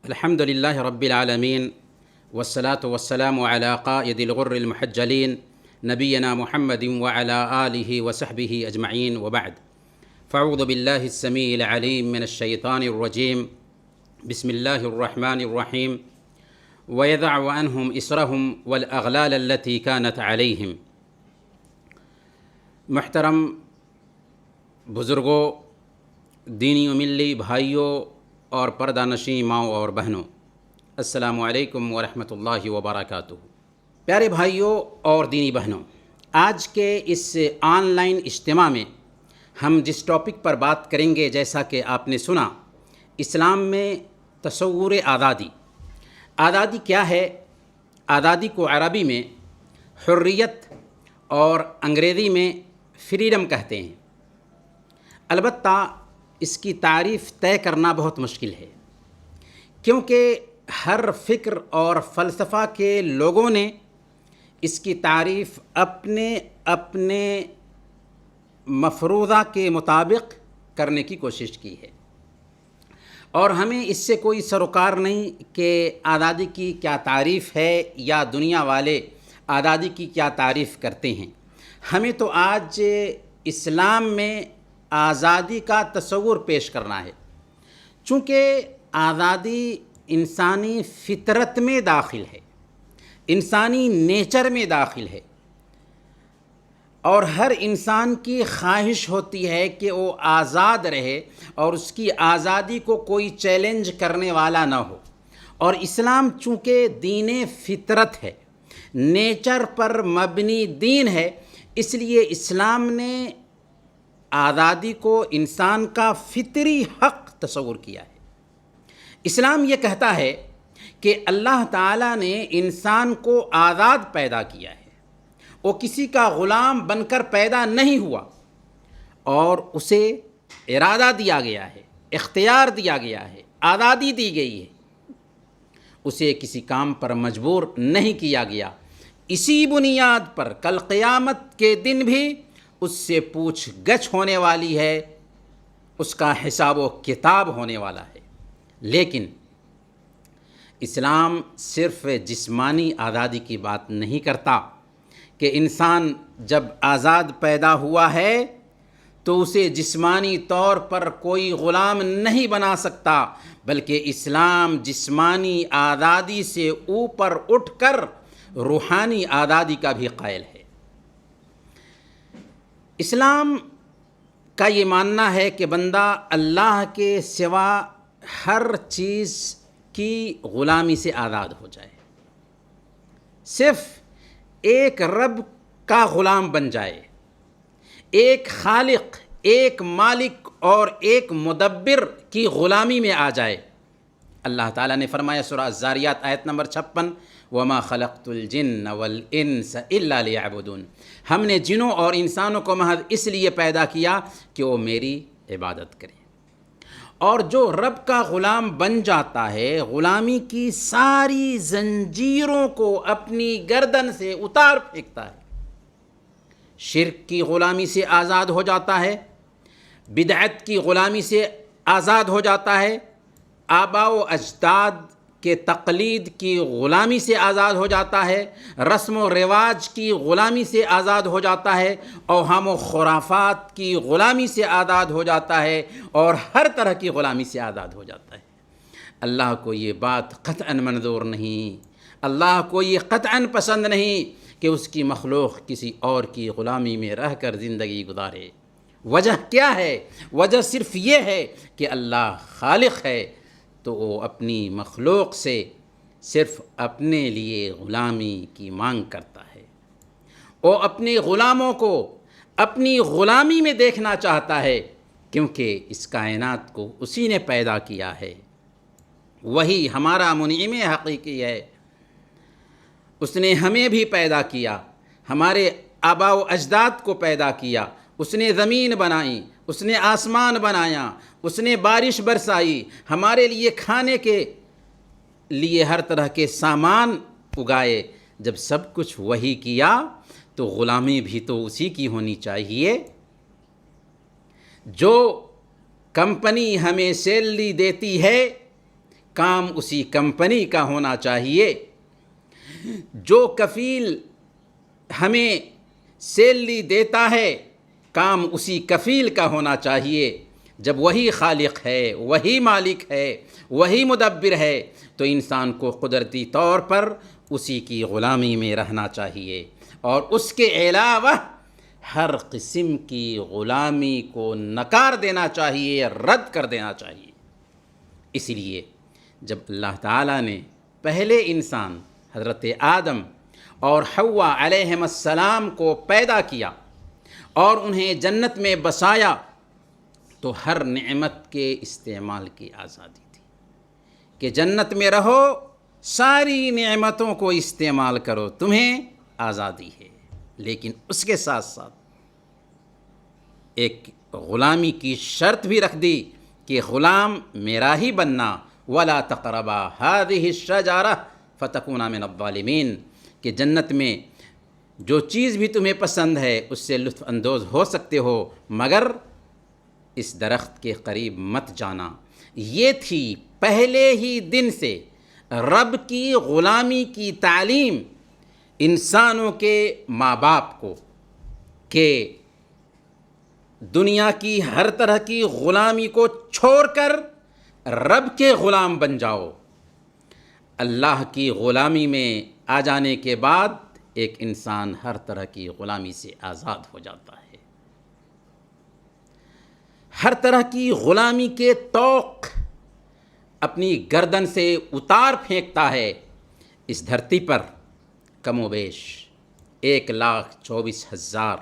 الحمد لله رب العالمين والصلاة والسلام على قائد الغر المحجلين نبينا محمد وعلى آله وصحبه أجمعين وبعد. فأعوذ بالله السميع العليم من الشيطان الرجيم. بسم الله الرحمن الرحيم. ويضع عنهم إصرهم والأغلال التي كانت عليهم. محترم بزرگوں، دینی و ملی بھائیوں اور پردہ نشین ماؤں اور بہنوں، السلام علیکم ورحمۃ اللہ وبرکاتہ۔ پیارے بھائیوں اور دینی بہنوں، آج کے اس آن لائن اجتماع میں ہم جس ٹاپک پر بات کریں گے، جیسا کہ آپ نے سنا، اسلام میں تصور آزادی۔ آزادی کیا ہے؟ آزادی کو عربی میں حریت اور انگریزی میں فریڈم کہتے ہیں۔ البتہ اس کی تعریف طے کرنا بہت مشکل ہے، کیونکہ ہر فکر اور فلسفہ کے لوگوں نے اس کی تعریف اپنے اپنے مفروضہ کے مطابق کرنے کی کوشش کی ہے، اور ہمیں اس سے کوئی سروکار نہیں کہ آزادی کی کیا تعریف ہے یا دنیا والے آزادی کی کیا تعریف کرتے ہیں۔ ہمیں تو آج اسلام میں آزادی کا تصور پیش کرنا ہے، چونکہ آزادی انسانی فطرت میں داخل ہے، انسانی نیچر میں داخل ہے، اور ہر انسان کی خواہش ہوتی ہے کہ وہ آزاد رہے اور اس کی آزادی کو کوئی چیلنج کرنے والا نہ ہو۔ اور اسلام چونکہ دین فطرت ہے، نیچر پر مبنی دین ہے، اس لیے اسلام نے آزادی کو انسان کا فطری حق تصور کیا ہے۔ اسلام یہ کہتا ہے کہ اللہ تعالیٰ نے انسان کو آزاد پیدا کیا ہے، وہ کسی کا غلام بن کر پیدا نہیں ہوا، اور اسے ارادہ دیا گیا ہے، اختیار دیا گیا ہے، آزادی دی گئی ہے، اسے کسی کام پر مجبور نہیں کیا گیا۔ اسی بنیاد پر کل قیامت کے دن بھی اس سے پوچھ گچھ ہونے والی ہے، اس کا حساب و کتاب ہونے والا ہے۔ لیکن اسلام صرف جسمانی آزادی کی بات نہیں کرتا کہ انسان جب آزاد پیدا ہوا ہے تو اسے جسمانی طور پر کوئی غلام نہیں بنا سکتا، بلکہ اسلام جسمانی آزادی سے اوپر اٹھ کر روحانی آزادی کا بھی قائل ہے۔ اسلام کا یہ ماننا ہے کہ بندہ اللہ کے سوا ہر چیز کی غلامی سے آزاد ہو جائے، صرف ایک رب کا غلام بن جائے، ایک خالق، ایک مالک اور ایک مدبر کی غلامی میں آ جائے۔ اللہ تعالیٰ نے فرمایا سورہ الذاریات آیت نمبر 56، وَمَا خَلَقْتُ الْجِنَّ وَالْإِنسَ إِلَّا لِيَعْبُدُونَ۔ ہم نے جنوں اور انسانوں کو محض اس لیے پیدا کیا کہ وہ میری عبادت کریں۔ اور جو رب کا غلام بن جاتا ہے، غلامی کی ساری زنجیروں کو اپنی گردن سے اتار پھینکتا ہے، شرک کی غلامی سے آزاد ہو جاتا ہے، بدعت کی غلامی سے آزاد ہو جاتا ہے، آباء و اجداد کے تقلید کی غلامی سے آزاد ہو جاتا ہے، رسم و رواج کی غلامی سے آزاد ہو جاتا ہے، اوہام و خرافات کی غلامی سے آزاد ہو جاتا ہے، اور ہر طرح کی غلامی سے آزاد ہو جاتا ہے۔ اللہ کو یہ بات قطعاً منظور نہیں، اللہ کو یہ قطعاً پسند نہیں کہ اس کی مخلوق کسی اور کی غلامی میں رہ کر زندگی گزارے۔ وجہ کیا ہے؟ وجہ صرف یہ ہے کہ اللہ خالق ہے، تو وہ اپنی مخلوق سے صرف اپنے لیے غلامی کی مانگ کرتا ہے۔ وہ اپنے غلاموں کو اپنی غلامی میں دیکھنا چاہتا ہے، کیونکہ اس کائنات کو اسی نے پیدا کیا ہے، وہی ہمارا منعم حقیقی ہے۔ اس نے ہمیں بھی پیدا کیا، ہمارے آباء و اجداد کو پیدا کیا، اس نے زمین بنائی، اس نے آسمان بنایا، اس نے بارش برسائی، ہمارے لیے کھانے کے لیے ہر طرح کے سامان اگائے۔ جب سب کچھ وہی کیا تو غلامی بھی تو اسی کی ہونی چاہیے۔ جو کمپنی ہمیں سیلری دیتی ہے، کام اسی کمپنی کا ہونا چاہیے، جو کفیل ہمیں سیلری دیتا ہے کام اسی کفیل کا ہونا چاہیے۔ جب وہی خالق ہے، وہی مالک ہے، وہی مدبر ہے، تو انسان کو قدرتی طور پر اسی کی غلامی میں رہنا چاہیے، اور اس کے علاوہ ہر قسم کی غلامی کو نکار دینا چاہیے، رد کر دینا چاہیے۔ اس لیے جب اللہ تعالیٰ نے پہلے انسان حضرت آدم اور حوا علیہم السلام کو پیدا کیا اور انہیں جنت میں بسایا، تو ہر نعمت کے استعمال کی آزادی تھی کہ جنت میں رہو، ساری نعمتوں کو استعمال کرو، تمہیں آزادی ہے۔ لیکن اس کے ساتھ ساتھ ایک غلامی کی شرط بھی رکھ دی کہ غلام میرا ہی بننا، وَلَا تَقْرَبَا هَذِهِ الشَّجَرَةَ فَتَكُونَا مِنَ الظَّالِمِينَ، کہ جنت میں جو چیز بھی تمہیں پسند ہے اس سے لطف اندوز ہو سکتے ہو، مگر اس درخت کے قریب مت جانا۔ یہ تھی پہلے ہی دن سے رب کی غلامی کی تعلیم انسانوں کے ماں باپ کو، کہ دنیا کی ہر طرح کی غلامی کو چھوڑ کر رب کے غلام بن جاؤ۔ اللہ کی غلامی میں آ جانے کے بعد ایک انسان ہر طرح کی غلامی سے آزاد ہو جاتا ہے، ہر طرح کی غلامی کے طوق اپنی گردن سے اتار پھینکتا ہے۔ اس دھرتی پر کم و بیش 1,24,000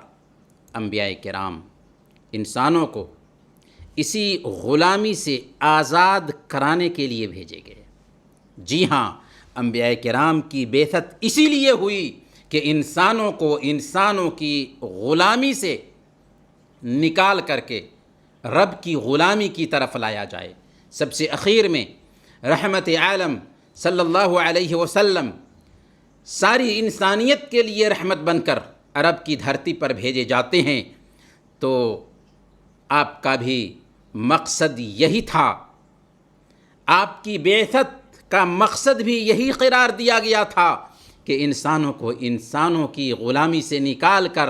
انبیاء کرام انسانوں کو اسی غلامی سے آزاد کرانے کے لیے بھیجے گئے۔ جی ہاں، انبیاء کرام کی بعثت اسی لیے ہوئی کہ انسانوں کو انسانوں کی غلامی سے نکال کر کے رب کی غلامی کی طرف لایا جائے۔ سب سے اخیر میں رحمت عالم صلی اللہ علیہ وسلم ساری انسانیت کے لیے رحمت بن کر عرب کی دھرتی پر بھیجے جاتے ہیں، تو آپ کا بھی مقصد یہی تھا، آپ کی بعثت کا مقصد بھی یہی قرار دیا گیا تھا کہ انسانوں کو انسانوں کی غلامی سے نکال کر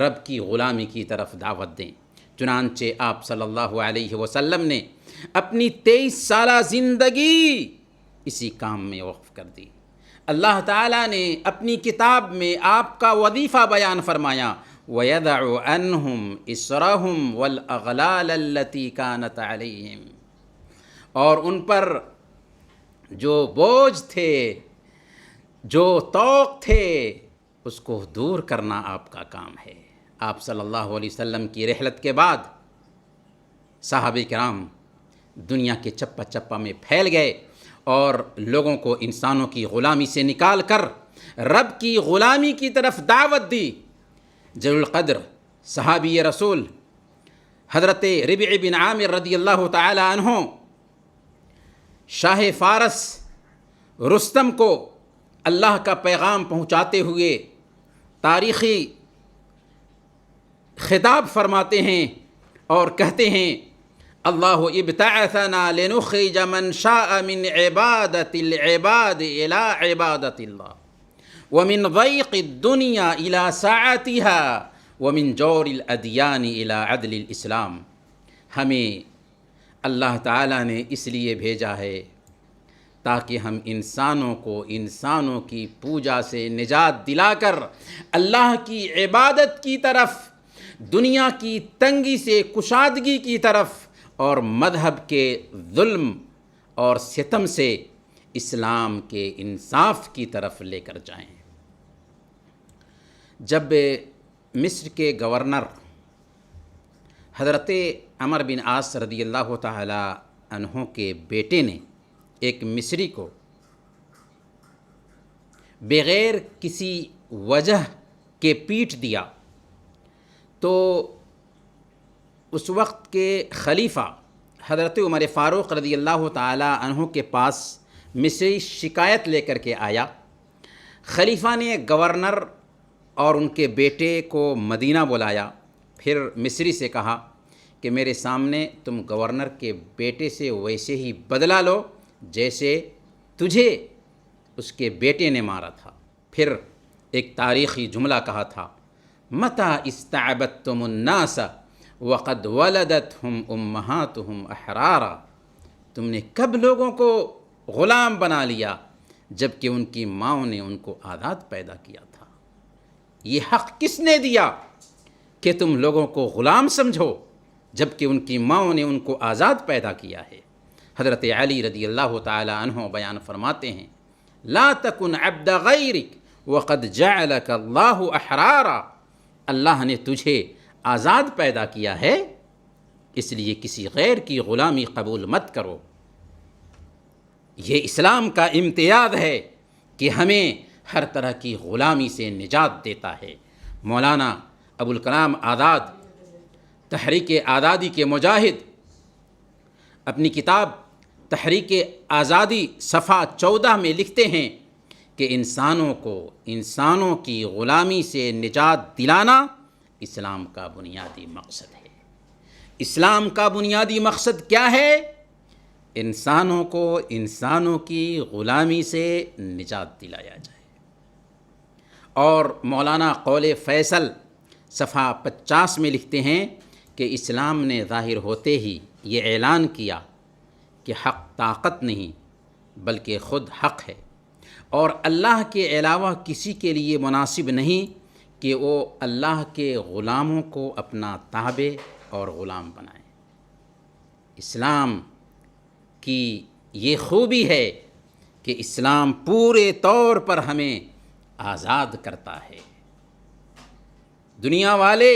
رب کی غلامی کی طرف دعوت دیں۔ چنانچہ آپ صلی اللہ علیہ وسلم نے اپنی 23 سالہ زندگی اسی کام میں وقف کر دی۔ اللہ تعالیٰ نے اپنی کتاب میں آپ کا وظیفہ بیان فرمایا، وَيَدَعُ عَنْهُمْ إِصْرَهُمْ وَالْأَغْلَالَ الَّتِي كَانَتْ عَلَيْهِمْ، اور ان پر جو بوجھ تھے، جو طوق تھے، اس کو دور کرنا آپ کا کام ہے۔ آپ صلی اللہ علیہ وسلم کی رحلت کے بعد صحابہ کرام دنیا کے چپا چپا میں پھیل گئے اور لوگوں کو انسانوں کی غلامی سے نکال کر رب کی غلامی کی طرف دعوت دی۔ جلیل القدر صحابی رسول حضرت ربیع بن عامر رضی اللہ تعالی عنہ شاہ فارس رستم کو اللہ کا پیغام پہنچاتے ہوئے تاریخی خطاب فرماتے ہیں اور کہتے ہیں، اللہ ابتعثنا لنخرج من شاء من عبادت العباد الى عبادت اللہ ومن ضیق الدنیا الى ساعتها ومن جور الادیان الى عدل الاسلام۔ ہمیں اللہ تعالیٰ نے اس لیے بھیجا ہے تاکہ ہم انسانوں کو انسانوں کی پوجا سے نجات دلا کر اللہ کی عبادت کی طرف، دنیا کی تنگی سے کشادگی کی طرف، اور مذہب کے ظلم اور ستم سے اسلام کے انصاف کی طرف لے کر جائیں۔ جب مصر کے گورنر حضرت عمر بن عاص رضی اللہ تعالی عنہ کے بیٹے نے ایک مصری کو بغیر کسی وجہ کے پیٹ دیا، تو اس وقت کے خلیفہ حضرت عمر فاروق رضی اللہ تعالی عنہ کے پاس مصری شکایت لے کر کے آیا۔ خلیفہ نے گورنر اور ان کے بیٹے کو مدینہ بلایا، پھر مصری سے کہا کہ میرے سامنے تم گورنر کے بیٹے سے ویسے ہی بدلہ لو جیسے تجھے اس کے بیٹے نے مارا تھا۔ پھر ایک تاریخی جملہ کہا تھا، متى استعبدتم الناس وقد ولدتهم امہاتهم احرارا، تم نے کب لوگوں کو غلام بنا لیا جب کہ ان کی ماؤں نے ان کو آزاد پیدا کیا تھا۔ یہ حق کس نے دیا کہ تم لوگوں کو غلام سمجھو جب کہ ان کی ماؤں نے ان کو آزاد پیدا کیا ہے؟ حضرت علی رضی اللہ تعالی عنہ بیان فرماتے ہیں، لا تکن عبد غیرک وقد جعلک اللہ احرارا، اللہ نے تجھے آزاد پیدا کیا ہے، اس لیے کسی غیر کی غلامی قبول مت کرو۔ یہ اسلام کا امتیاز ہے کہ ہمیں ہر طرح کی غلامی سے نجات دیتا ہے۔ مولانا ابوالکلام آزاد تحریک آزادی کے مجاہد اپنی کتاب تحریک آزادی صفحہ 14 میں لکھتے ہیں کہ انسانوں کی غلامی سے نجات دلانا اسلام کا بنیادی مقصد ہے۔ اسلام کا بنیادی مقصد کیا ہے؟ انسانوں کی غلامی سے نجات دلایا جائے۔ اور مولانا قول فیصل صفحہ 50 میں لکھتے ہیں کہ اسلام نے ظاہر ہوتے ہی یہ اعلان کیا کہ حق طاقت نہیں بلکہ خود حق ہے، اور اللہ کے علاوہ کسی کے لیے مناسب نہیں کہ وہ اللہ کے غلاموں کو اپنا تابع اور غلام بنائے۔ اسلام کی یہ خوبی ہے کہ اسلام پورے طور پر ہمیں آزاد کرتا ہے۔ دنیا والے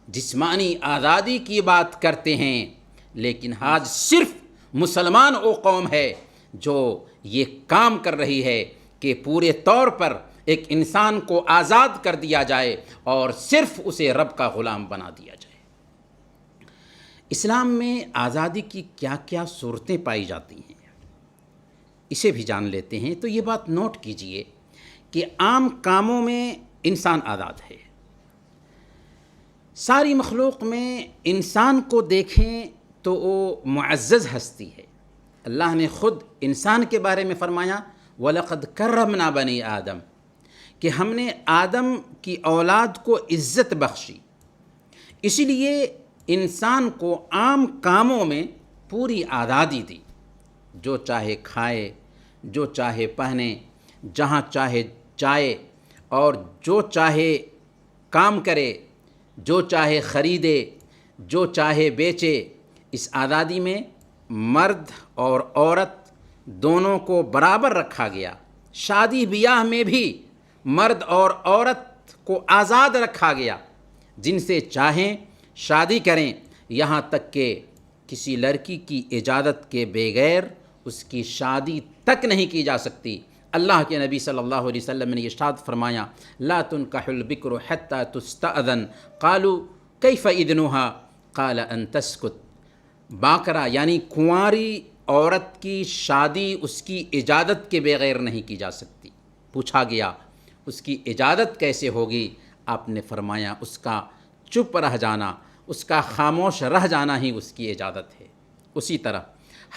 جسمانی آزادی کی بات کرتے ہیں، لیکن آج صرف مسلمان وہ قوم ہے جو یہ کام کر رہی ہے کہ پورے طور پر ایک انسان کو آزاد کر دیا جائے اور صرف اسے رب کا غلام بنا دیا جائے۔ اسلام میں آزادی کی کیا کیا صورتیں پائی جاتی ہیں، اسے بھی جان لیتے ہیں۔ تو یہ بات نوٹ کیجئے کہ عام کاموں میں انسان آزاد ہے۔ ساری مخلوق میں انسان کو دیکھیں تو وہ معزز ہستی ہے۔ اللہ نے خود انسان کے بارے میں فرمایا، وَلَقَدْ كَرَّمْنَا بَنِي آدم، کہ ہم نے آدم کی اولاد کو عزت بخشی۔ اسی لیے انسان کو عام کاموں میں پوری آزادی دی، جو چاہے کھائے، جو چاہے پہنے، جہاں چاہے جائے، اور جو چاہے کام کرے، جو چاہے خریدے، جو چاہے بیچے۔ اس آزادی میں مرد اور عورت دونوں کو برابر رکھا گیا۔ شادی بیاہ میں بھی مرد اور عورت کو آزاد رکھا گیا، جن سے چاہیں شادی کریں، یہاں تک کہ کسی لڑکی کی اجازت کے بغیر اس کی شادی تک نہیں کی جا سکتی۔ اللہ کے نبی صلی اللہ علیہ وسلم نے ارشاد فرمایا، لا تنکح البکر حتی تستأذن، قالوا کیف اذنھا قال ان تسکت۔ باکرہ یعنی کنواری عورت کی شادی اس کی اجازت کے بغیر نہیں کی جا سکتی۔ پوچھا گیا اس کی اجازت کیسے ہوگی؟ آپ نے فرمایا اس کا چپ رہ جانا، اس کا خاموش رہ جانا ہی اس کی اجازت ہے۔ اسی طرح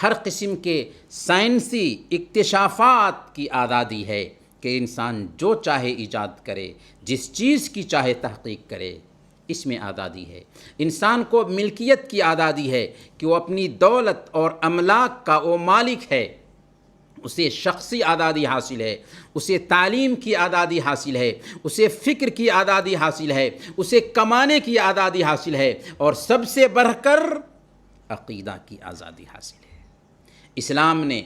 ہر قسم کے سائنسی اکتشافات کی آزادی ہے کہ انسان جو چاہے ایجاد کرے، جس چیز کی چاہے تحقیق کرے، اس میں آزادی ہے۔ انسان کو ملکیت کی آزادی ہے کہ وہ اپنی دولت اور املاک کا وہ مالک ہے، اسے شخصی آزادی حاصل ہے، اسے تعلیم کی آزادی حاصل ہے، اسے فکر کی آزادی حاصل ہے، اسے کمانے کی آزادی حاصل ہے، اور سب سے بڑھ کر عقیدہ کی آزادی حاصل ہے۔ اسلام نے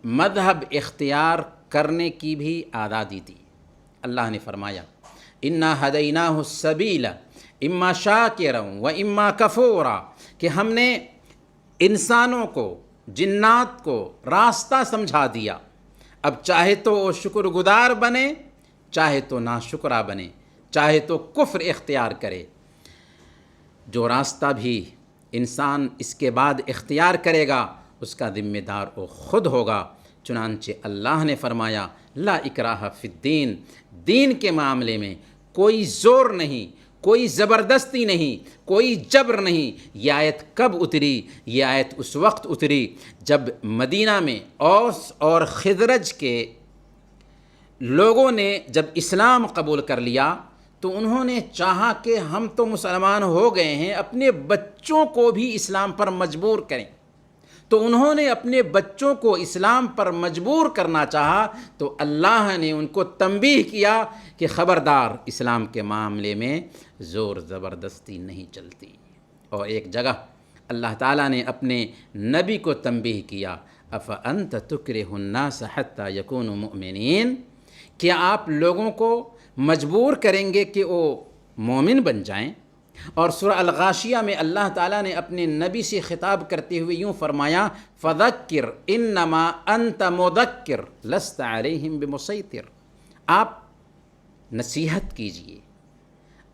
مذہب اختیار کرنے کی بھی آزادی دی۔ اللہ نے فرمایا، انا ہدیناہ السبیل اما شاکرا و اما کفورا، کہ ہم نے انسانوں کو، جنات کو راستہ سمجھا دیا۔ اب چاہے تو وہ شکر گزار بنے، چاہے تو ناشکرا بنے، چاہے تو کفر اختیار کرے۔ جو راستہ بھی انسان اس کے بعد اختیار کرے گا اس کا ذمہ دار وہ خود ہوگا۔ چنانچہ اللہ نے فرمایا، لا اکراہ فی الدین، دین کے معاملے میں کوئی زور نہیں، کوئی زبردستی نہیں، کوئی جبر نہیں۔ یہ آیت کب اتری؟ یہ آیت اس وقت اتری جب مدینہ میں اوس اور خزرج کے لوگوں نے جب اسلام قبول کر لیا تو انہوں نے چاہا کہ ہم تو مسلمان ہو گئے ہیں، اپنے بچوں کو بھی اسلام پر مجبور کریں۔ تو انہوں نے اپنے بچوں کو اسلام پر مجبور کرنا چاہا تو اللہ نے ان کو تنبیہ کیا کہ خبردار، اسلام کے معاملے میں زور زبردستی نہیں چلتی۔ اور ایک جگہ اللہ تعالیٰ نے اپنے نبی کو تنبیہ کیا، افانت تکرہ الناس حتی یکونوا مؤمنین، کیا آپ لوگوں کو مجبور کریں گے کہ وہ مومن بن جائیں؟ اور سورہ الغاشیہ میں اللہ تعالیٰ نے اپنے نبی سے خطاب کرتے ہوئے یوں فرمایا، فذکر انما انت مذکر لست علیہم بمسیطر، آپ نصیحت کیجئے،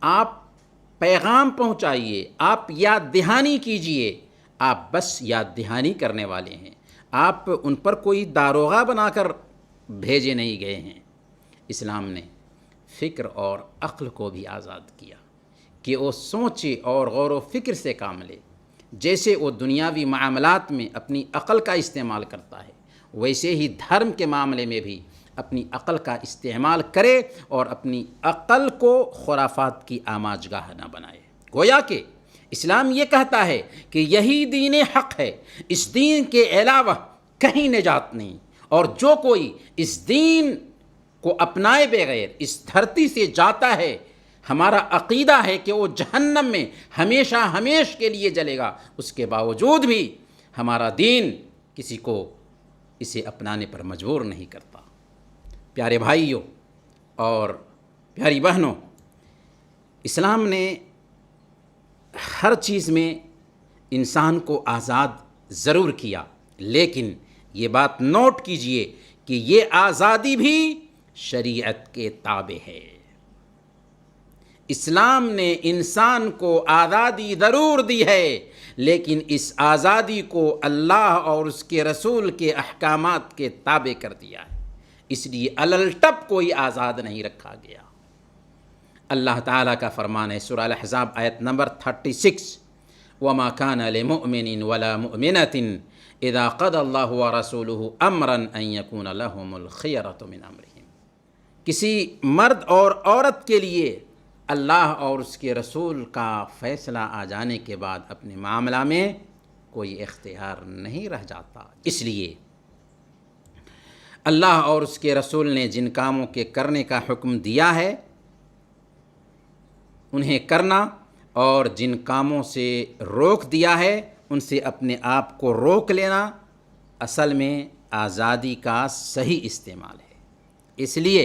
آپ پیغام پہنچائیے، آپ یاد دہانی کیجئے، آپ بس یاد دہانی کرنے والے ہیں، آپ ان پر کوئی داروغہ بنا کر بھیجے نہیں گئے ہیں۔ اسلام نے فکر اور عقل کو بھی آزاد کیا کہ وہ سوچے اور غور و فکر سے کام لے۔ جیسے وہ دنیاوی معاملات میں اپنی عقل کا استعمال کرتا ہے، ویسے ہی دھرم کے معاملے میں بھی اپنی عقل کا استعمال کرے اور اپنی عقل کو خرافات کی آماجگاہ نہ بنائے۔ گویا کہ اسلام یہ کہتا ہے کہ یہی دین حق ہے، اس دین کے علاوہ کہیں نجات نہیں، اور جو کوئی اس دین کو اپنائے بغیر اس دھرتی سے جاتا ہے، ہمارا عقیدہ ہے کہ وہ جہنم میں ہمیشہ ہمیش کے لیے جلے گا۔ اس کے باوجود بھی ہمارا دین کسی کو اسے اپنانے پر مجبور نہیں کرتا۔ پیارے بھائیوں اور پیاری بہنوں، اسلام نے ہر چیز میں انسان کو آزاد ضرور کیا، لیکن یہ بات نوٹ کیجئے کہ یہ آزادی بھی شریعت کے تابع ہے۔ اسلام نے انسان کو آزادی ضرور دی ہے، لیکن اس آزادی کو اللہ اور اس کے رسول کے احکامات کے تابع کر دیا ہے، اس لیے الٹپ کوئی آزاد نہیں رکھا گیا۔ اللہ تعالیٰ کا فرمان ہے سورہ الاحزاب آیت نمبر 36، وَمَا كَانَ لِمُؤْمِنٍ وَلَا مُؤْمِنَةٍ اذا قضى اللہ ورسولہ امرا ان یکون لہم الخیرۃ من امرہم، کسی مرد اور عورت کے لیے اللہ اور اس کے رسول کا فیصلہ آ جانے کے بعد اپنے معاملہ میں کوئی اختیار نہیں رہ جاتا۔ اس لیے اللہ اور اس کے رسول نے جن کاموں کے کرنے کا حکم دیا ہے انہیں کرنا، اور جن کاموں سے روک دیا ہے ان سے اپنے آپ کو روک لینا اصل میں آزادی کا صحیح استعمال ہے۔ اس لیے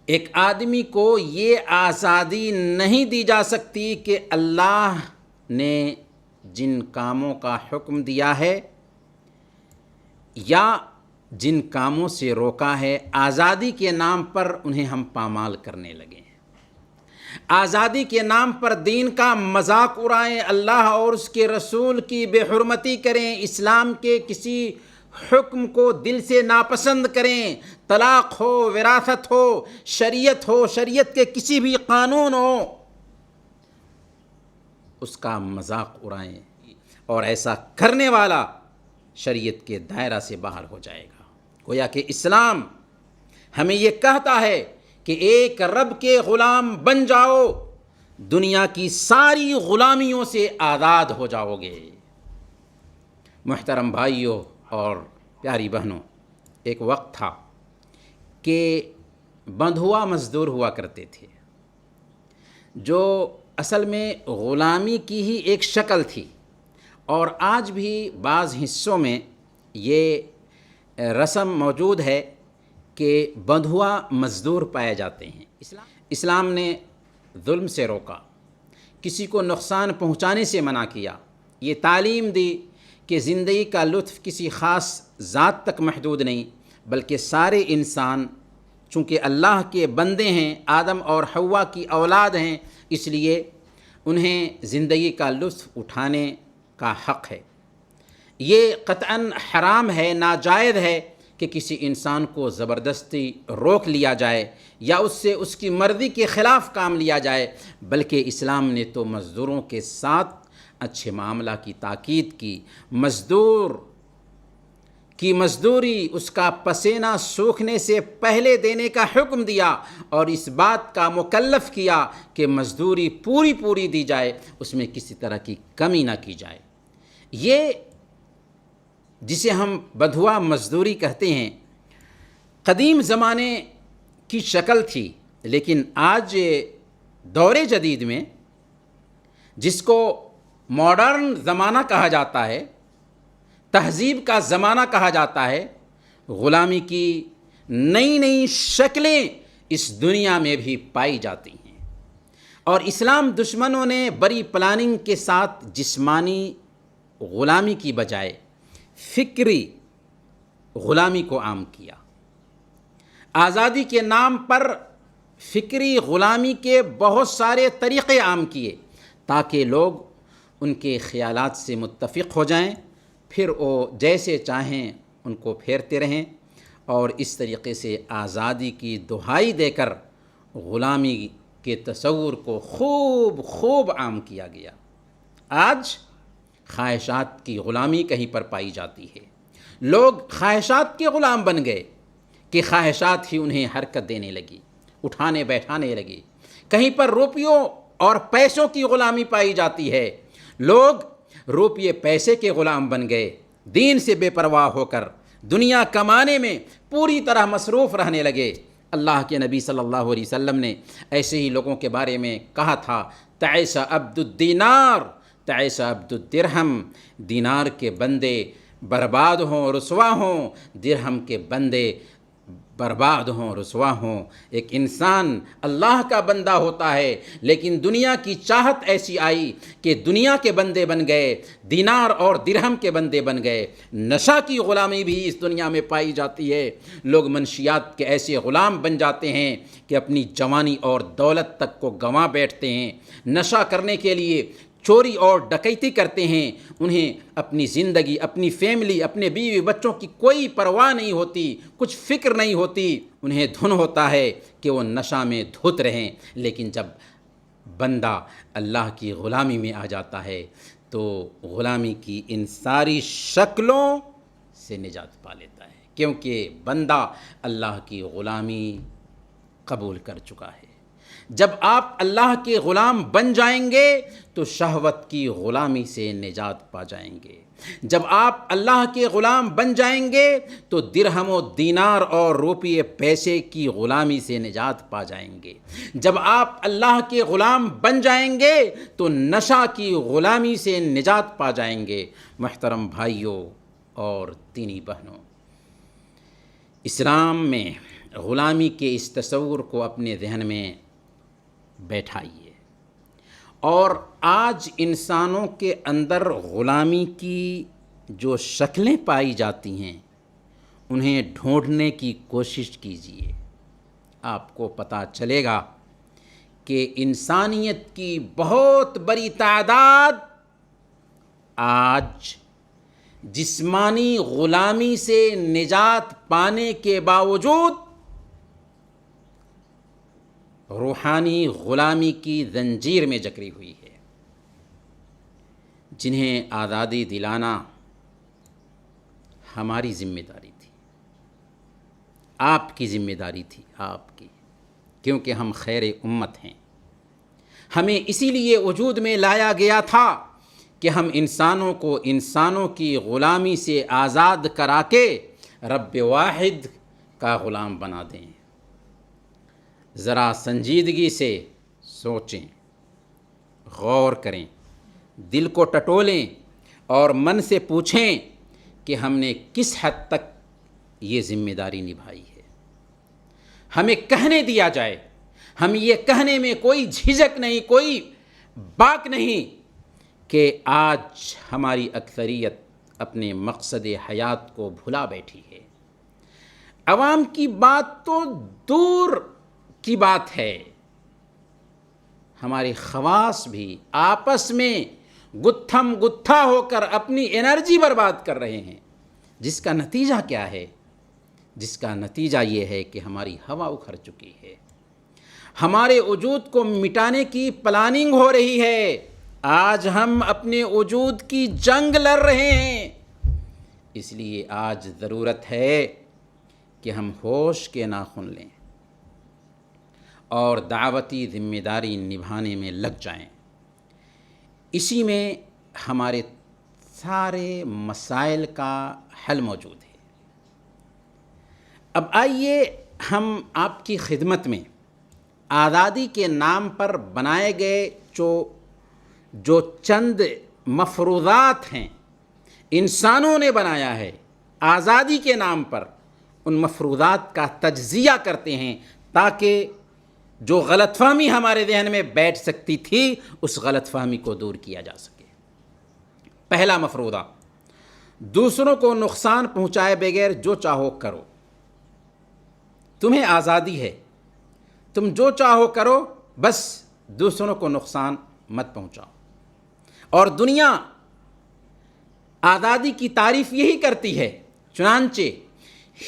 ایک آدمی کو یہ آزادی نہیں دی جا سکتی کہ اللہ نے جن کاموں کا حکم دیا ہے یا جن کاموں سے روکا ہے، آزادی کے نام پر انہیں ہم پامال کرنے لگے ہیں، آزادی کے نام پر دین کا مذاق اڑائیں، اللہ اور اس کے رسول کی بے حرمتی کریں، اسلام کے کسی حکم کو دل سے ناپسند کریں، طلاق ہو، وراثت ہو، شریعت کے کسی بھی قانون ہو، اس کا مذاق اڑائیں، اور ایسا کرنے والا شریعت کے دائرہ سے باہر ہو جائے گا۔ گویا کہ اسلام ہمیں یہ کہتا ہے کہ ایک رب کے غلام بن جاؤ، دنیا کی ساری غلامیوں سے آزاد ہو جاؤ گے۔ محترم بھائیوں اور پیاری بہنوں، ایک وقت تھا کہ بندھوا مزدور ہوا کرتے تھے، جو اصل میں غلامی کی ہی ایک شکل تھی، اور آج بھی بعض حصوں میں یہ رسم موجود ہے کہ بندھوا مزدور پائے جاتے ہیں۔ اسلام نے ظلم سے روکا، کسی کو نقصان پہنچانے سے منع کیا، یہ تعلیم دی کہ زندگی کا لطف کسی خاص ذات تک محدود نہیں، بلکہ سارے انسان چونکہ اللہ کے بندے ہیں، آدم اور حوا کی اولاد ہیں، اس لیے انہیں زندگی کا لطف اٹھانے کا حق ہے۔ یہ قطعاً حرام ہے، ناجائز ہے کہ کسی انسان کو زبردستی روک لیا جائے یا اس سے اس کی مرضی کے خلاف کام لیا جائے، بلکہ اسلام نے تو مزدوروں کے ساتھ اچھے معاملہ کی تاکید کی، مزدور کی مزدوری اس کا پسینہ سوکھنے سے پہلے دینے کا حکم دیا اور اس بات کا مکلف کیا کہ مزدوری پوری دی جائے، اس میں کسی طرح کی کمی نہ کی جائے۔ یہ جسے ہم بدھوا مزدوری کہتے ہیں، قدیم زمانے کی شکل تھی، لیکن آج دور جدید میں جس کو ماڈرن زمانہ کہا جاتا ہے، تہذیب کا زمانہ کہا جاتا ہے، غلامی کی نئی شکلیں اس دنیا میں بھی پائی جاتی ہیں، اور اسلام دشمنوں نے بڑی پلاننگ کے ساتھ جسمانی غلامی کی بجائے فکری غلامی کو عام کیا۔ آزادی کے نام پر فکری غلامی کے بہت سارے طریقے عام کیے تاکہ لوگ ان کے خیالات سے متفق ہو جائیں، پھر وہ جیسے چاہیں ان کو پھیرتے رہیں، اور اس طریقے سے آزادی کی دہائی دے کر غلامی کے تصور کو خوب عام کیا گیا۔ آج خواہشات کی غلامی کہیں پر پائی جاتی ہے، لوگ خواہشات کے غلام بن گئے کہ خواہشات ہی انہیں حرکت دینے لگی، اٹھانے بیٹھانے لگی۔ کہیں پر روپیوں اور پیسوں کی غلامی پائی جاتی ہے، لوگ روپیے پیسے کے غلام بن گئے، دین سے بے پرواہ ہو کر دنیا کمانے میں پوری طرح مصروف رہنے لگے۔ اللہ کے نبی صلی اللہ علیہ وسلم نے ایسے ہی لوگوں کے بارے میں کہا تھا، تعیس عبد الدینار تعیس عبد الدرہم، دینار کے بندے برباد ہوں رسوا ہوں، درہم کے بندے برباد ہوں رسوا ہوں۔ ایک انسان اللہ کا بندہ ہوتا ہے، لیکن دنیا کی چاہت ایسی آئی کہ دنیا کے بندے بن گئے، دینار اور درہم کے بندے بن گئے۔ نشہ کی غلامی بھی اس دنیا میں پائی جاتی ہے، لوگ منشیات کے ایسے غلام بن جاتے ہیں کہ اپنی جوانی اور دولت تک کو گنوا بیٹھتے ہیں، نشہ کرنے کے لیے چوری اور ڈکیتی کرتے ہیں، انہیں اپنی زندگی، اپنی فیملی، اپنے بیوی بچوں کی کوئی پرواہ نہیں ہوتی، کچھ فکر نہیں ہوتی، انہیں دھن ہوتا ہے کہ وہ نشہ میں دھت رہیں۔ لیکن جب بندہ اللہ کی غلامی میں آ جاتا ہے تو غلامی کی ان ساری شکلوں سے نجات پا لیتا ہے، کیونکہ بندہ اللہ کی غلامی قبول کر چکا ہے۔ جب آپ اللہ کے غلام بن جائیں گے تو شہوت کی غلامی سے نجات پا جائیں گے۔ جب آپ اللہ کے غلام بن جائیں گے تو درہم و دینار اور روپیے پیسے کی غلامی سے نجات پا جائیں گے۔ جب آپ اللہ کے غلام بن جائیں گے تو نشہ کی غلامی سے نجات پا جائیں گے۔ محترم بھائیوں اور دینی بہنوں، اسلام میں غلامی کے اس تصور کو اپنے ذہن میں بیٹھائیے، اور آج انسانوں کے اندر غلامی کی جو شکلیں پائی جاتی ہیں انہیں ڈھونڈنے کی کوشش کیجیے۔ آپ کو پتہ چلے گا کہ انسانیت کی بہت بڑی تعداد آج جسمانی غلامی سے نجات پانے کے باوجود روحانی غلامی کی زنجیر میں جکڑی ہوئی ہے، جنہیں آزادی دلانا ہماری ذمہ داری تھی، آپ کی ذمہ داری تھی، آپ کی، کیونکہ ہم خیر امت ہیں۔ ہمیں اسی لیے وجود میں لایا گیا تھا کہ ہم انسانوں کو انسانوں کی غلامی سے آزاد کرا کے رب واحد کا غلام بنا دیں۔ ذرا سنجیدگی سے سوچیں، غور کریں، دل کو ٹٹولیں اور من سے پوچھیں کہ ہم نے کس حد تک یہ ذمہ داری نبھائی ہے۔ ہمیں کہنے دیا جائے، ہم یہ کہنے میں کوئی جھجک نہیں، کوئی باک نہیں کہ آج ہماری اکثریت اپنے مقصد حیات کو بھلا بیٹھی ہے۔ عوام کی بات تو دور کی بات ہے، ہمارے خواص بھی آپس میں گتھم گتھا ہو کر اپنی انرجی برباد کر رہے ہیں، جس کا نتیجہ کیا ہے؟ جس کا نتیجہ یہ ہے کہ ہماری ہوا اکھڑ چکی ہے، ہمارے وجود کو مٹانے کی پلاننگ ہو رہی ہے۔ آج ہم اپنے وجود کی جنگ لڑ رہے ہیں۔ اس لیے آج ضرورت ہے کہ ہم ہوش کے ناخن لیں اور دعوتی ذمہ داری نبھانے میں لگ جائیں۔ اسی میں ہمارے سارے مسائل کا حل موجود ہے۔ اب آئیے ہم آپ کی خدمت میں آزادی کے نام پر بنائے گئے جو چند مفروضات ہیں، انسانوں نے بنایا ہے آزادی کے نام پر، ان مفروضات کا تجزیہ کرتے ہیں تاکہ جو غلط فہمی ہمارے ذہن میں بیٹھ سکتی تھی اس غلط فہمی کو دور کیا جا سکے۔ پہلا مفروضہ، دوسروں کو نقصان پہنچائے بغیر جو چاہو کرو۔ تمہیں آزادی ہے، تم جو چاہو کرو، بس دوسروں کو نقصان مت پہنچاؤ۔ اور دنیا آزادی کی تعریف یہی کرتی ہے، چنانچہ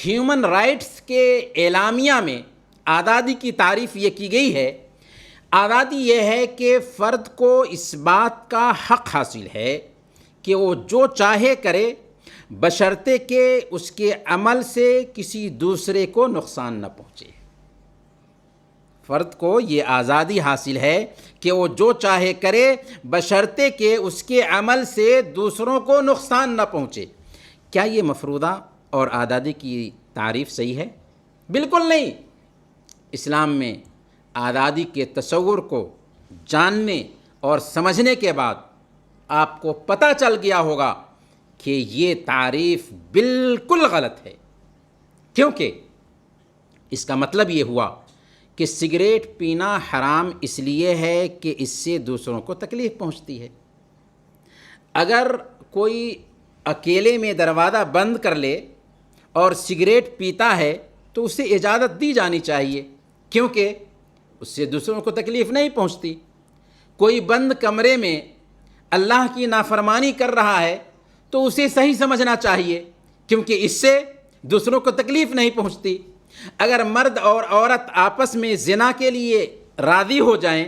ہیومن رائٹس کے اعلامیہ میں آزادی کی تعریف یہ کی گئی ہے، آزادی یہ ہے کہ فرد کو اس بات کا حق حاصل ہے کہ وہ جو چاہے کرے، بشرطے کہ اس کے عمل سے کسی دوسرے کو نقصان نہ پہنچے۔ فرد کو یہ آزادی حاصل ہے کہ وہ جو چاہے کرے، بشرطے کہ اس کے عمل سے دوسروں کو نقصان نہ پہنچے۔ کیا یہ مفروضہ اور آزادی کی تعریف صحیح ہے؟ بالکل نہیں۔ اسلام میں آزادی کے تصور کو جاننے اور سمجھنے کے بعد آپ کو پتہ چل گیا ہوگا کہ یہ تعریف بالکل غلط ہے، کیونکہ اس کا مطلب یہ ہوا کہ سگریٹ پینا حرام اس لیے ہے کہ اس سے دوسروں کو تکلیف پہنچتی ہے۔ اگر کوئی اکیلے میں دروازہ بند کر لے اور سگریٹ پیتا ہے تو اسے اجازت دی جانی چاہیے، کیونکہ اس سے دوسروں کو تکلیف نہیں پہنچتی۔ کوئی بند کمرے میں اللہ کی نافرمانی کر رہا ہے تو اسے صحیح سمجھنا چاہیے، کیونکہ اس سے دوسروں کو تکلیف نہیں پہنچتی۔ اگر مرد اور عورت آپس میں زنا کے لیے راضی ہو جائیں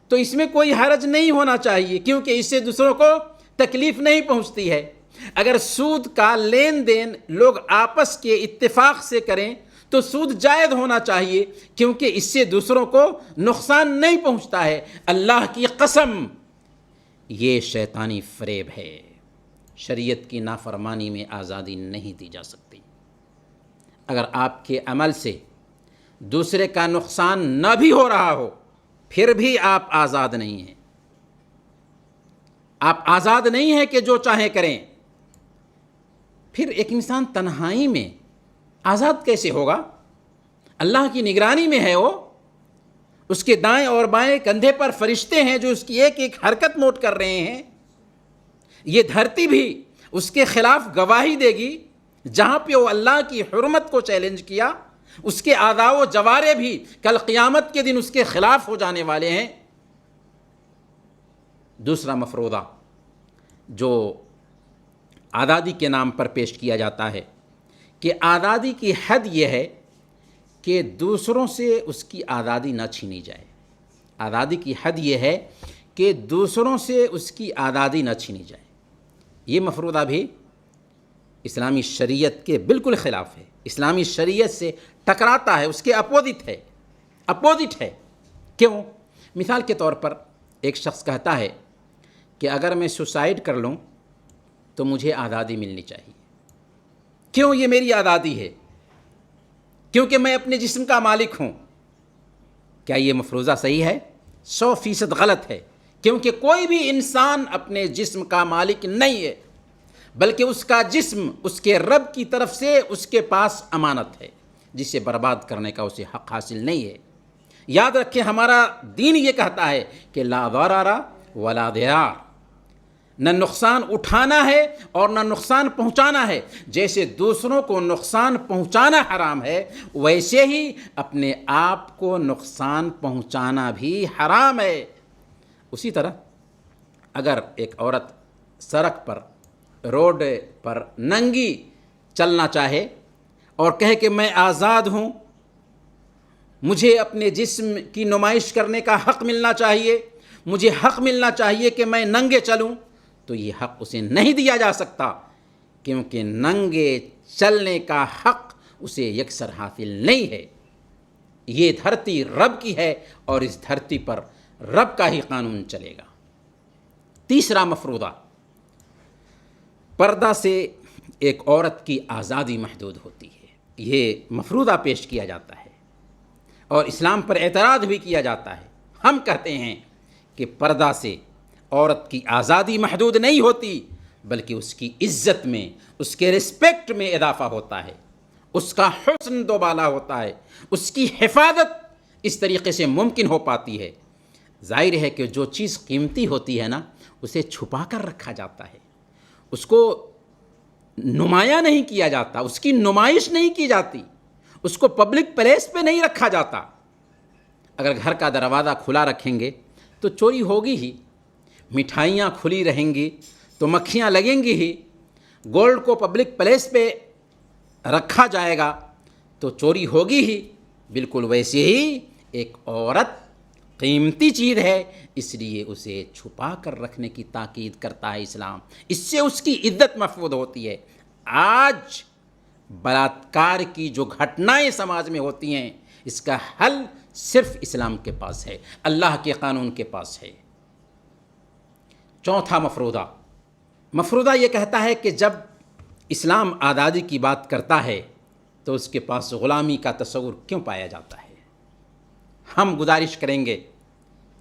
تو اس میں کوئی حرج نہیں ہونا چاہیے، کیونکہ اس سے دوسروں کو تکلیف نہیں پہنچتی ہے۔ اگر سود کا لین دین لوگ آپس کے اتفاق سے کریں تو سود جائز ہونا چاہیے، کیونکہ اس سے دوسروں کو نقصان نہیں پہنچتا ہے۔ اللہ کی قسم، یہ شیطانی فریب ہے۔ شریعت کی نافرمانی میں آزادی نہیں دی جا سکتی۔ اگر آپ کے عمل سے دوسرے کا نقصان نہ بھی ہو رہا ہو پھر بھی آپ آزاد نہیں ہیں۔ آپ آزاد نہیں ہیں کہ جو چاہیں کریں۔ پھر ایک انسان تنہائی میں آزاد کیسے ہوگا؟ اللہ کی نگرانی میں ہے وہ، اس کے دائیں اور بائیں کندھے پر فرشتے ہیں جو اس کی ایک ایک حرکت نوٹ کر رہے ہیں۔ یہ دھرتی بھی اس کے خلاف گواہی دے گی، جہاں پہ وہ اللہ کی حرمت کو چیلنج کیا، اس کے اعضاء و جوارے بھی کل قیامت کے دن اس کے خلاف ہو جانے والے ہیں۔ دوسرا مفروضہ جو آزادی کے نام پر پیش کیا جاتا ہے کہ آزادی کی حد یہ ہے کہ دوسروں سے اس کی آزادی نہ چھینی جائے۔ آزادی کی حد یہ ہے کہ دوسروں سے اس کی آزادی نہ چھینی جائے۔ یہ مفروضہ بھی اسلامی شریعت کے بالکل خلاف ہے، اسلامی شریعت سے ٹکراتا ہے، اس کے اپوزٹ ہے۔ کیوں؟ مثال کے طور پر ایک شخص کہتا ہے کہ اگر میں سوسائڈ کر لوں تو مجھے آزادی ملنی چاہیے۔ کیوں یہ میری آزادی ہے؟ کیونکہ میں اپنے جسم کا مالک ہوں۔ کیا یہ مفروضہ صحیح ہے؟ 100% غلط ہے، کیونکہ کوئی بھی انسان اپنے جسم کا مالک نہیں ہے، بلکہ اس کا جسم اس کے رب کی طرف سے اس کے پاس امانت ہے، جسے برباد کرنے کا اسے حق حاصل نہیں ہے۔ یاد رکھیں، ہمارا دین یہ کہتا ہے کہ لا ضرر ولا ضرار، نہ نقصان اٹھانا ہے اور نہ نقصان پہنچانا ہے۔ جیسے دوسروں کو نقصان پہنچانا حرام ہے، ویسے ہی اپنے آپ کو نقصان پہنچانا بھی حرام ہے۔ اسی طرح اگر ایک عورت سڑک پر، روڈ پر ننگی چلنا چاہے اور کہے کہ میں آزاد ہوں، مجھے اپنے جسم کی نمائش کرنے کا حق ملنا چاہیے، مجھے حق ملنا چاہیے کہ میں ننگے چلوں، تو یہ حق اسے نہیں دیا جا سکتا، کیونکہ ننگے چلنے کا حق اسے یکسر حاصل نہیں ہے۔ یہ دھرتی رب کی ہے اور اس دھرتی پر رب کا ہی قانون چلے گا۔ تیسرا مفروضہ، پردہ سے ایک عورت کی آزادی محدود ہوتی ہے۔ یہ مفروضہ پیش کیا جاتا ہے اور اسلام پر اعتراض بھی کیا جاتا ہے۔ ہم کہتے ہیں کہ پردہ سے عورت کی آزادی محدود نہیں ہوتی، بلکہ اس کی عزت میں، اس کے رسپیکٹ میں اضافہ ہوتا ہے، اس کا حسن دوبالا ہوتا ہے، اس کی حفاظت اس طریقے سے ممکن ہو پاتی ہے۔ ظاہر ہے کہ جو چیز قیمتی ہوتی ہے نا، اسے چھپا کر رکھا جاتا ہے، اس کو نمایاں نہیں کیا جاتا، اس کی نمائش نہیں کی جاتی، اس کو پبلک پلیس پہ نہیں رکھا جاتا۔ اگر گھر کا دروازہ کھلا رکھیں گے تو چوری ہوگی ہی، مٹھائیاں کھلی رہیں گی تو مکھیاں لگیں گی ہی، گولڈ کو پبلک پلیس پہ رکھا جائے گا تو چوری ہوگی ہی۔ بالکل ویسے ہی ایک عورت قیمتی چیز ہے، اس لیے اسے چھپا کر رکھنے کی تاکید کرتا ہے اسلام، اس سے اس کی عزت محفوظ ہوتی ہے۔ آج بلاತ್ಕಾರ کی جو گھٹنائیں سماج میں ہوتی ہیں، اس کا حل صرف اسلام کے پاس ہے، اللہ کے قانون کے پاس ہے۔ چوتھا مفروضہ یہ کہتا ہے کہ جب اسلام آزادی کی بات کرتا ہے تو اس کے پاس غلامی کا تصور کیوں پایا جاتا ہے؟ ہم گزارش کریں گے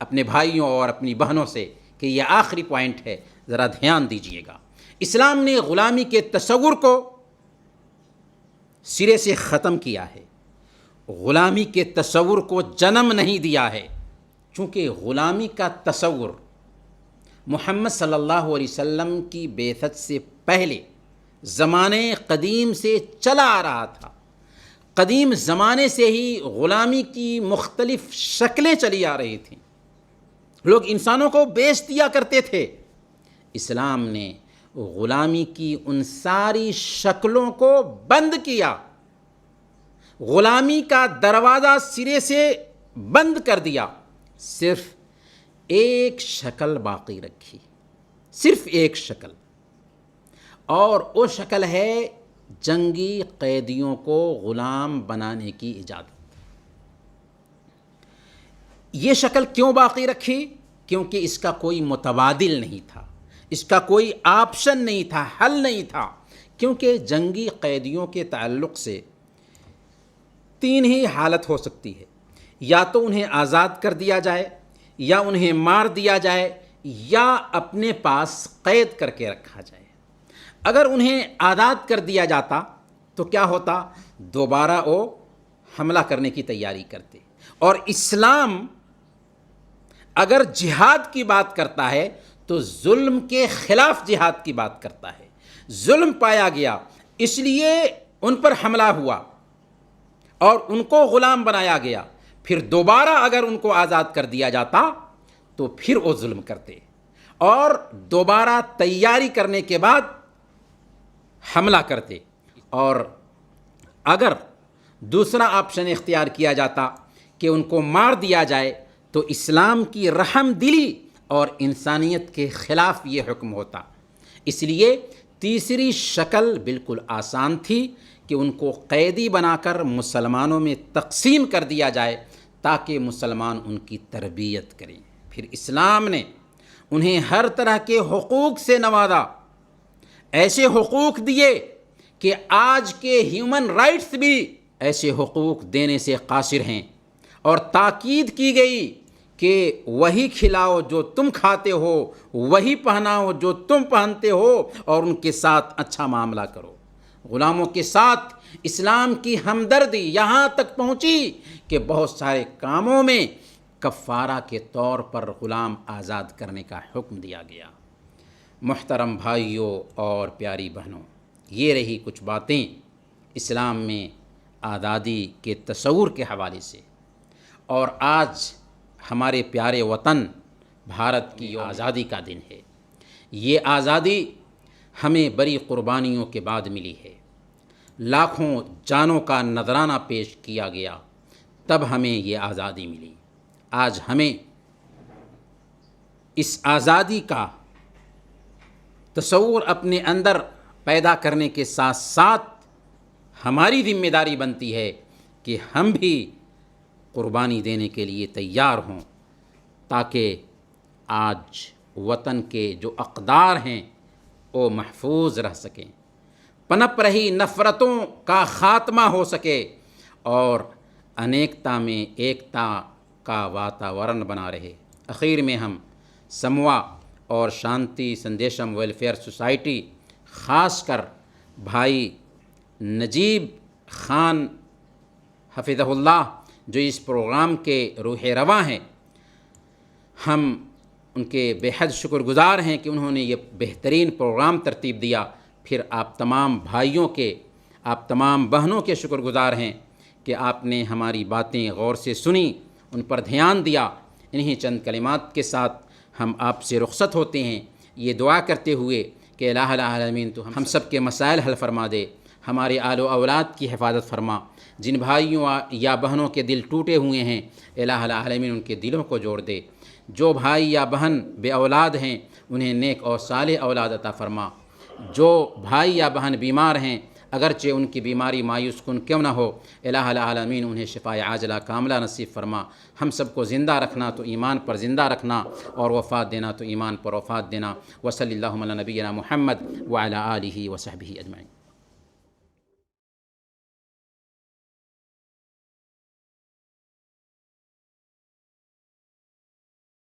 اپنے بھائیوں اور اپنی بہنوں سے کہ یہ آخری پوائنٹ ہے، ذرا دھیان دیجئے گا۔ اسلام نے غلامی کے تصور کو سرے سے ختم کیا ہے، غلامی کے تصور کو جنم نہیں دیا ہے، چونکہ غلامی کا تصور محمد صلی اللہ علیہ وسلم کی بعثت سے پہلے زمانے قدیم سے چلا آ رہا تھا۔ قدیم زمانے سے ہی غلامی کی مختلف شکلیں چلی آ رہی تھیں، لوگ انسانوں کو بیچ دیا کرتے تھے۔ اسلام نے غلامی کی ان ساری شکلوں کو بند کیا، غلامی کا دروازہ سرے سے بند کر دیا، صرف ایک شکل باقی رکھی، صرف ایک شکل، اور وہ شکل ہے جنگی قیدیوں کو غلام بنانے کی اجازت۔ یہ شکل کیوں باقی رکھی؟ کیونکہ اس کا کوئی متبادل نہیں تھا، اس کا کوئی آپشن نہیں تھا، حل نہیں تھا، کیونکہ جنگی قیدیوں کے تعلق سے تین ہی حالت ہو سکتی ہے، یا تو انہیں آزاد کر دیا جائے، یا انہیں مار دیا جائے، یا اپنے پاس قید کر کے رکھا جائے۔ اگر انہیں آزاد کر دیا جاتا تو کیا ہوتا؟ دوبارہ وہ حملہ کرنے کی تیاری کرتے، اور اسلام اگر جہاد کی بات کرتا ہے تو ظلم کے خلاف جہاد کی بات کرتا ہے۔ ظلم پایا گیا، اس لیے ان پر حملہ ہوا اور ان کو غلام بنایا گیا، پھر دوبارہ اگر ان کو آزاد کر دیا جاتا تو پھر وہ ظلم کرتے، اور دوبارہ تیاری کرنے کے بعد حملہ کرتے۔ اور اگر دوسرا آپشن اختیار کیا جاتا کہ ان کو مار دیا جائے تو اسلام کی رحم دلی اور انسانیت کے خلاف یہ حکم ہوتا۔ اس لیے تیسری شکل بالکل آسان تھی کہ ان کو قیدی بنا کر مسلمانوں میں تقسیم کر دیا جائے تاکہ مسلمان ان کی تربیت کریں۔ پھر اسلام نے انہیں ہر طرح کے حقوق سے نوازا، ایسے حقوق دیے کہ آج کے ہیومن رائٹس بھی ایسے حقوق دینے سے قاصر ہیں، اور تاکید کی گئی کہ وہی کھلاؤ جو تم کھاتے ہو، وہی پہناؤ جو تم پہنتے ہو، اور ان کے ساتھ اچھا معاملہ کرو۔ غلاموں کے ساتھ اسلام کی ہمدردی یہاں تک پہنچی کہ بہت سارے کاموں میں کفارہ کے طور پر غلام آزاد کرنے کا حکم دیا گیا۔ محترم بھائیوں اور پیاری بہنوں، یہ رہی کچھ باتیں اسلام میں آزادی کے تصور کے حوالے سے۔ اور آج ہمارے پیارے وطن بھارت کی آزادی کا دن ہے۔ یہ آزادی ہمیں بڑی قربانیوں کے بعد ملی ہے۔ لاکھوں جانوں کا نذرانہ پیش کیا گیا، تب ہمیں یہ آزادی ملی۔ آج ہمیں اس آزادی کا تصور اپنے اندر پیدا کرنے کے ساتھ ساتھ ہماری ذمہ داری بنتی ہے کہ ہم بھی قربانی دینے کے لیے تیار ہوں، تاکہ آج وطن کے جو اقدار ہیں وہ محفوظ رہ سکیں، پنپ رہی نفرتوں کا خاتمہ ہو سکے اور انیکتا میں ایکتا کا واتاورن بنا رہے۔ اخیر میں ہم سموا اور شانتی سندیشم ویلفیئر سوسائٹی، خاص کر بھائی نجیب خان حفظہ اللہ جو اس پروگرام کے روح رواں ہیں، ہم ان کے بے حد شکر گزار ہیں کہ انہوں نے یہ بہترین پروگرام ترتیب دیا۔ پھر آپ تمام بھائیوں کے، آپ تمام بہنوں کے شکر گزار ہیں کہ آپ نے ہماری باتیں غور سے سنی، ان پر دھیان دیا۔ انہی چند کلمات کے ساتھ ہم آپ سے رخصت ہوتے ہیں، یہ دعا کرتے ہوئے کہ الہ العالمین تو ہم سب کے مسائل حل فرما دے، ہمارے آل و اولاد کی حفاظت فرما، جن بھائیوں یا بہنوں کے دل ٹوٹے ہوئے ہیں الہ العالمین ان کے دلوں کو جوڑ دے، جو بھائی یا بہن بے اولاد ہیں انہیں نیک اور صالح اولاد عطا فرما، جو بھائی یا بہن بیمار ہیں اگرچہ ان کی بیماری مایوس کن کیوں نہ ہو الہ العالمین انہیں شفائے عاجلہ کاملہ نصیب فرما، ہم سب کو زندہ رکھنا تو ایمان پر زندہ رکھنا اور وفات دینا تو ایمان پر وفات دینا۔ وصلی اللہم علی نبینا محمد وعلی آلہ وصحبہ اجمعین۔